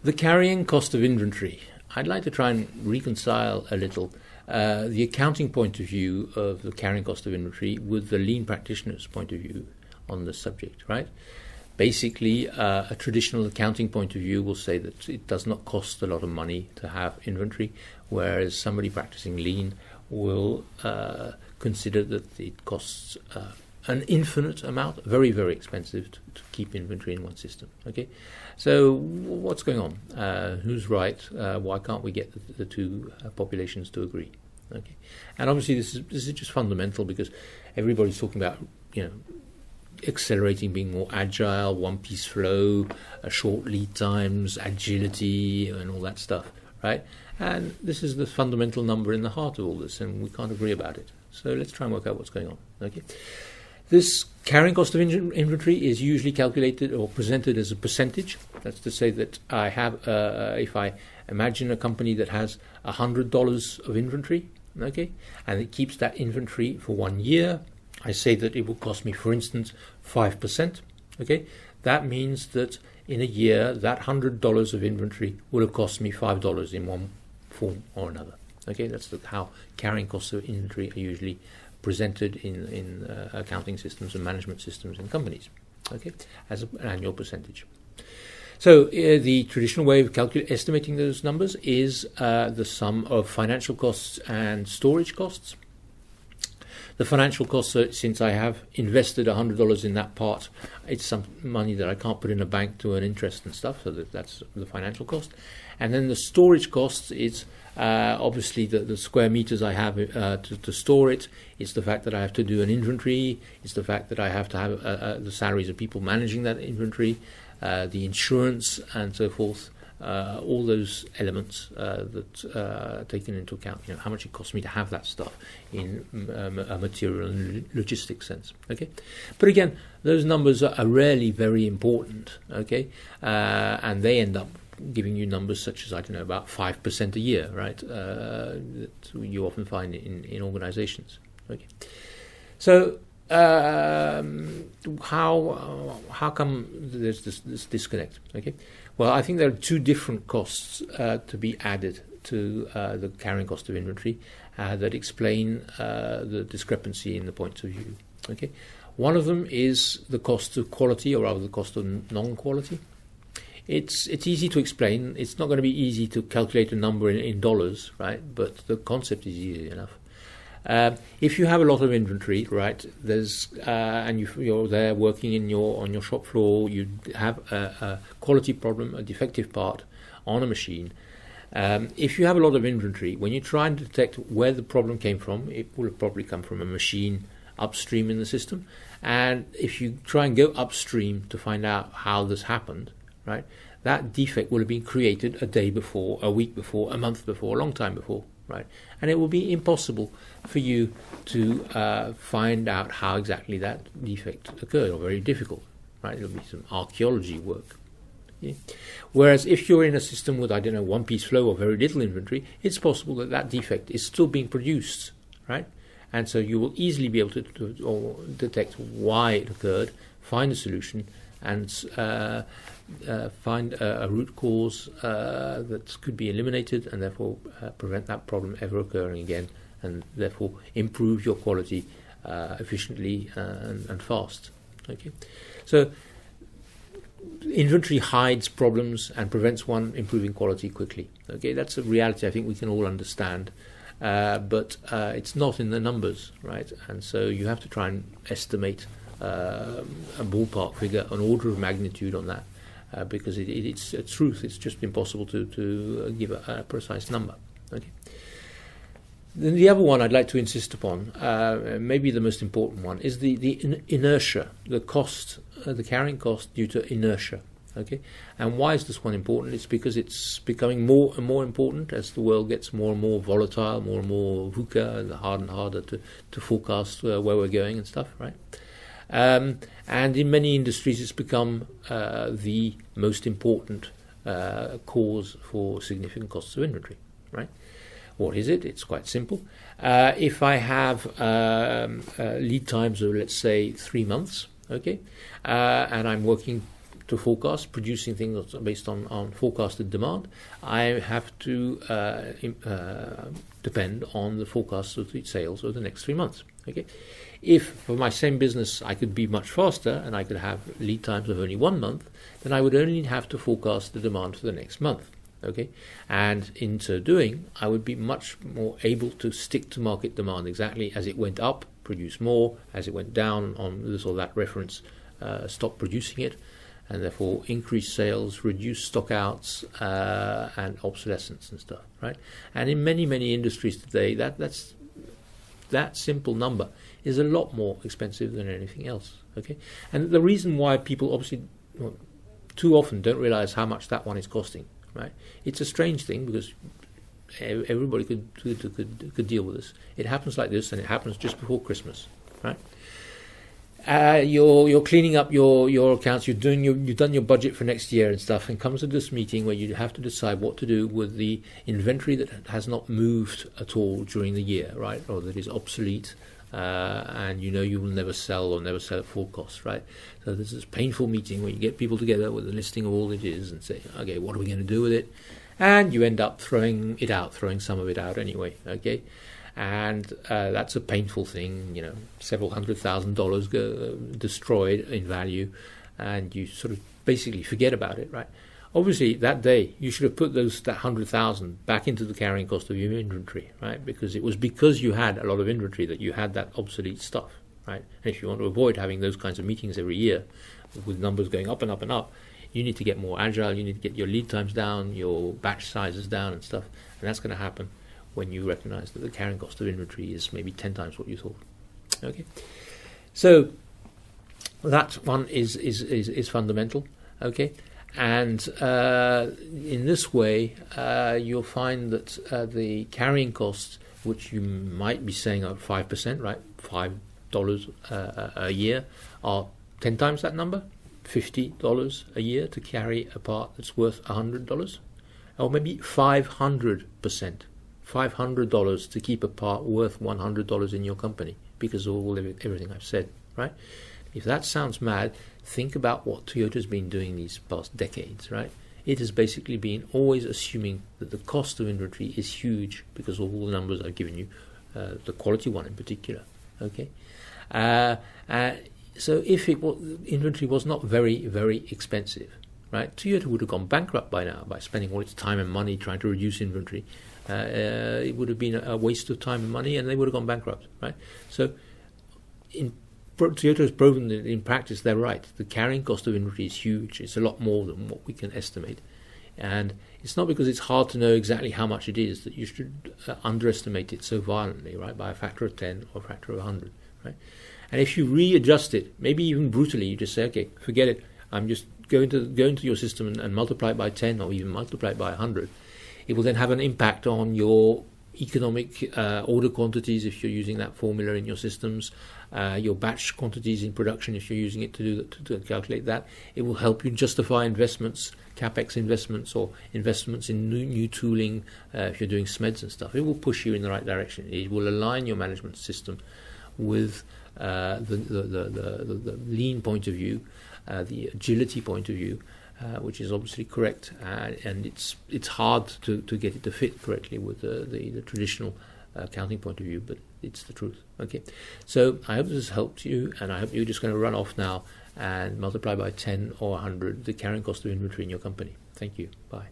The carrying cost of inventory. I'd like to try and reconcile a little the accounting point of view of the carrying cost of inventory with the lean practitioner's point of view on the subject, right? Basically, a traditional accounting point of view will say that it does not cost a lot of money to have inventory, whereas somebody practicing lean will consider that it costs an infinite amount, very, very expensive to keep inventory in one system. Okay, so what's going on? Who's right? Why can't we get the two populations to agree? Okay, and obviously this is just fundamental because everybody's talking about, you know, accelerating, being more agile, one-piece flow, short lead times, agility, and all that stuff, right? And this is the fundamental number in the heart of all this, and we can't agree about it. So let's try and work out what's going on. Okay. This carrying cost of inventory is usually calculated or presented as a percentage. That's to say that I have, if I imagine a company that has $100 of inventory, okay, and it keeps that inventory for 1 year, I say that it will cost me, for instance, 5%. Okay, that means that in a year, that $100 of inventory would have cost me $5 in one form or another. Okay, that's how carrying costs of inventory are usually presented in accounting systems and management systems in companies, okay, as an annual percentage. So the traditional way of estimating those numbers is the sum of financial costs and storage costs. The financial costs, since I have invested $100 in that part, it's some money that I can't put in a bank to earn interest and stuff, so that's the financial cost. And then the storage costs is obviously the square meters I have to store it. It's the fact that I have to do an inventory. It's the fact that I have to have the salaries of people managing that inventory, the insurance and so forth. All those elements that are taken into account, you know, how much it costs me to have that stuff in a material and logistics sense. Okay, but again, those numbers are rarely very important. Okay, and they end up giving you numbers such as, I don't know, about 5% a year, right? That you often find in organizations. Okay, so how come there's this disconnect? Okay. Well, I think there are two different costs to be added to the carrying cost of inventory that explain the discrepancy in the points of view. Okay, one of them is the cost of quality, or rather the cost of non-quality. It's easy to explain. It's not going to be easy to calculate a number in dollars, right? But the concept is easy enough. If you have a lot of inventory, right, there's and you're there working on your shop floor, you have a quality problem, a defective part on a machine. If you have a lot of inventory, when you try and detect where the problem came from, it will have probably come from a machine upstream in the system. And if you try and go upstream to find out how this happened, right, that defect will have been created a day before, a week before, a month before, a long time before. Right, and it will be impossible for you to find out how exactly that defect occurred, or very difficult. Right, it'll be some archaeology work. Okay? Whereas if you're in a system with, I don't know, one-piece flow or very little inventory, it's possible that that defect is still being produced. Right, and so you will easily be able to detect why it occurred, find a solution, and find a root cause that could be eliminated, and therefore prevent that problem ever occurring again, and therefore improve your quality efficiently and fast. Okay, so inventory hides problems and prevents one improving quality quickly. Okay, that's a reality I think we can all understand, but it's not in the numbers, right? And so you have to try and estimate a ballpark figure, an order of magnitude on that, because it's a truth. It's just impossible to give a precise number. Okay. Then the other one I'd like to insist upon, maybe the most important one, is the inertia, the cost, the carrying cost due to inertia. Okay, and why is this one important? It's because it's becoming more and more important as the world gets more and more volatile, more and more VUCA, harder and harder to forecast where we're going and stuff, right? And in many industries, it's become the most important cause for significant costs of inventory, right? What is it? It's quite simple. If I have lead times of, let's say, 3 months, okay, and I'm working to forecast, producing things based on forecasted demand, I have to depend on the forecast of the sales of the next 3 months. Okay, if for my same business I could be much faster and I could have lead times of only 1 month, then I would only have to forecast the demand for the next month. Okay, and in so doing, I would be much more able to stick to market demand exactly as it went up, produce more, as it went down on this or that reference, stop producing it, and therefore increase sales, reduce stockouts, and obsolescence and stuff, right? And in many industries today, that simple number is a lot more expensive than anything else, okay? And the reason why people obviously too often don't realize how much that one is costing, right? It's a strange thing because everybody could deal with this. It happens like this, and it happens just before Christmas, right? You're cleaning up your accounts. You've done your budget for next year and stuff, and comes to this meeting where you have to decide what to do with the inventory that has not moved at all during the year, right, or that is obsolete, and you will never sell or never sell at full cost, right? So there's this painful meeting where you get people together with a listing of all it is and say, okay, what are we going to do with it? And you end up throwing some of it out anyway, okay? And that's a painful thing, several $100,000 go destroyed in value, and you sort of basically forget about it, right? Obviously, that day you should have put that 100,000 back into the carrying cost of your inventory, right? Because it was because you had a lot of inventory that you had that obsolete stuff, right? And if you want to avoid having those kinds of meetings every year with numbers going up and up and up, you need to get more agile. You need to get your lead times down, your batch sizes down, and stuff, and that's going to happen when you recognize that the carrying cost of inventory is maybe 10 times what you thought. Okay, so that one is fundamental. Okay, and in this way, you'll find that the carrying costs, which you might be saying are 5%, right, $5 a year, are 10 times that number, $50 a year to carry a part that's worth $100, or maybe 500%. $500 to keep a part worth $100 in your company because of everything I've said, right? If that sounds mad, think about what Toyota's been doing these past decades, right? It has basically been always assuming that the cost of inventory is huge because of all the numbers I've given you, the quality one in particular, okay? So if inventory was not very, very expensive, right, Toyota would have gone bankrupt by now by spending all its time and money trying to reduce inventory. It would have been a waste of time and money, and they would have gone bankrupt, right? So Toyota has proven that in practice they're right. The carrying cost of inventory is huge. It's a lot more than what we can estimate. And it's not because it's hard to know exactly how much it is that you should underestimate it so violently, right, by a factor of 10 or a factor of 100, right? And if you readjust it, maybe even brutally, you just say, okay, forget it. I'm just going to your system and multiply it by 10 or even multiply it by 100. It will then have an impact on your economic order quantities if you're using that formula in your systems, your batch quantities in production if you're using it to calculate that. It will help you justify investments, capex investments, or investments in new tooling if you're doing SMEDs and stuff. It will push you in the right direction. It will align your management system with the lean point of view, the agility point of view, which is obviously correct, and it's hard to get it to fit correctly with the traditional accounting point of view, but it's the truth. Okay, so I hope this has helped you, and I hope you're just going to run off now and multiply by 10 or 100 the carrying cost of inventory in your company. Thank you. Bye.